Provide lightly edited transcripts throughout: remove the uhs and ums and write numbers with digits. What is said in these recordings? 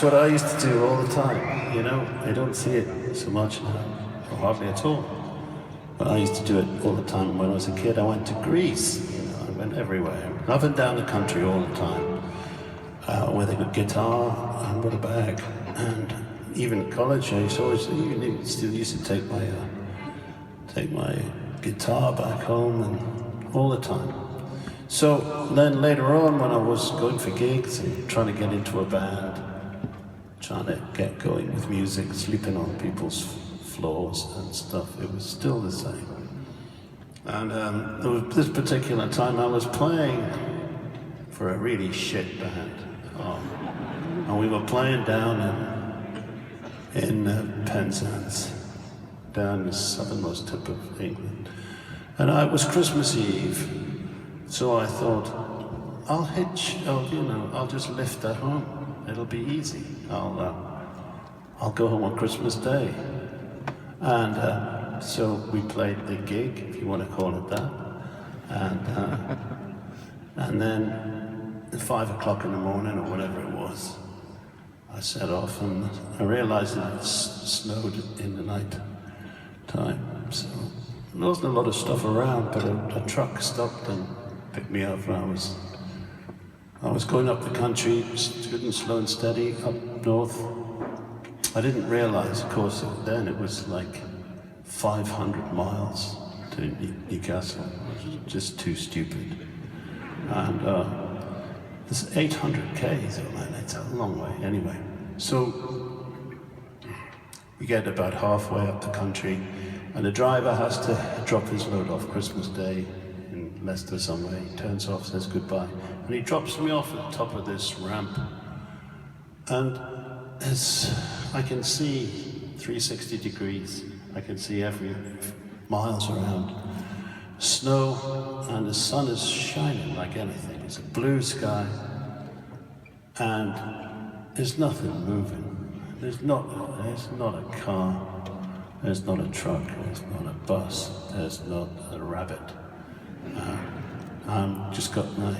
What I used to do all the time, you know. I don't see it so much now, or hardly at all. But I used to do it all the time when I was a kid. I went to Greece, you know, I went everywhere, up and down the country all the time, with a guitar and with a bag. And even at college, I used to always, even still used to take my guitar back home and all the time. So then later on, when I was going for gigs and trying to get into a band, trying to get going with music, sleeping on people's floors and stuff, it was still the same. And there was this particular time I was playing for a really shit band. And we were playing down in Penzance, down the southernmost tip of England. And it was Christmas Eve, so I thought, I'll just lift that home. It'll be easy. I'll go home on Christmas Day. And so we played the gig, if you want to call it that. And then at 5 o'clock in the morning, or whatever it was, I set off, and I realized that it snowed in the night time. So there wasn't a lot of stuff around, but a truck stopped and picked me up, and I was going up the country, good and slow and steady, up north. I didn't realize, of course, then it was like 500 miles to Newcastle, which was just too stupid. And it's 800 k's, it's a long way anyway. So we get about halfway up the country, and the driver has to drop his load off Christmas Day in Leicester somewhere. He turns off, says goodbye, and he drops me off at the top of this ramp. And I can see 360 degrees. I can see every miles around. Snow, and the sun is shining like anything. It's a blue sky, and there's nothing moving. There's not a car, there's not a truck, there's not a bus, there's not a rabbit. I've just got my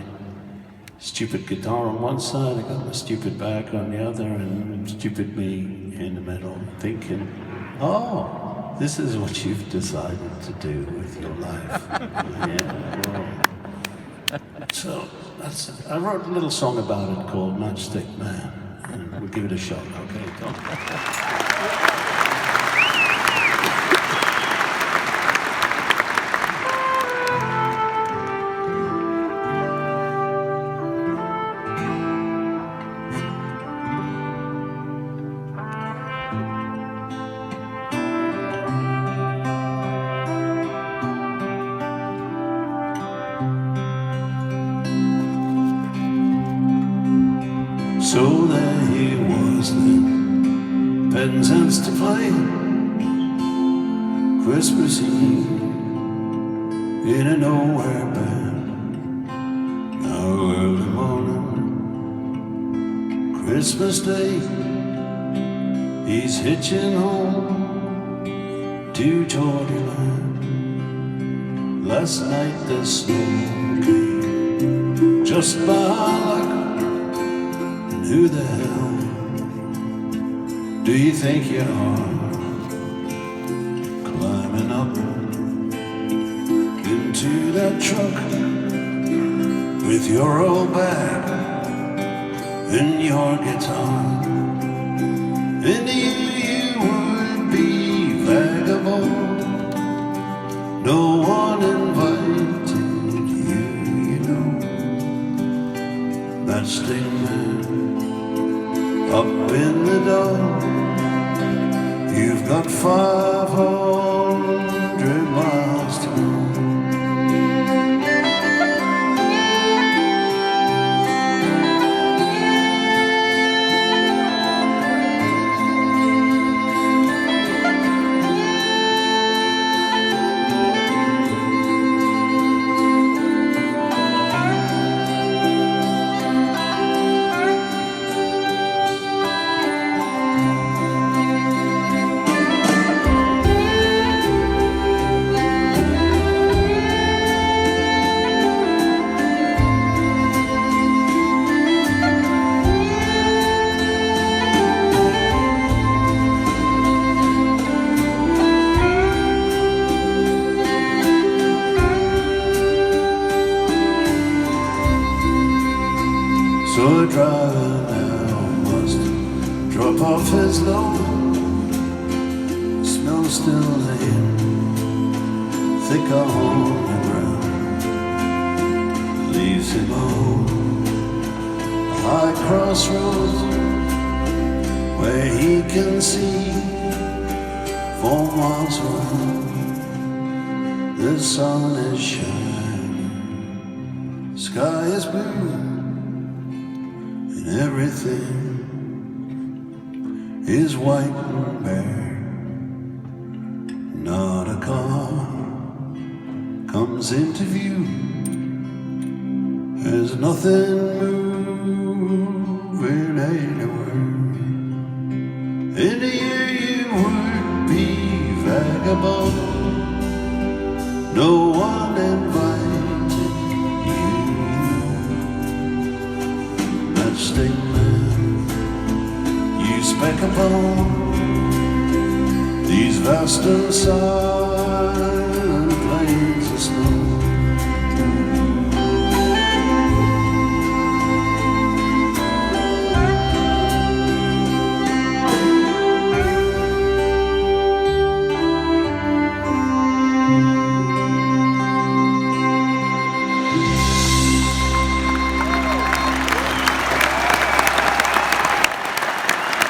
stupid guitar on one side, I got my stupid bag on the other, and stupid me in the middle, thinking, oh, this is what you've decided to do with your life. Yeah, well. So I wrote a little song about it called Matchstick Man, and we'll give it a shot, okay? So there he was then, Penzance to play, Christmas Eve in a nowhere band. Now early morning, Christmas Day, he's hitching home to Geordieland. Last night the snow came just by luck. Who the hell do you think you are, climbing up into that truck with your old bag and your guitar? And you would be vagabond, no one invited you, you know. That sting man up in the door, you've got 500 miles to go. drop off his load. Snow's still there, thick on the ground. Leaves him on a high crossroads where he can see 4 miles around. The sun is shining, sky is blue, and everything is white and bare. Not a car comes into view. There's nothing moving anywhere. In a year you would be vagabond. No one invited you. Matchstick man, you spec upon these vast and silent plains of snow.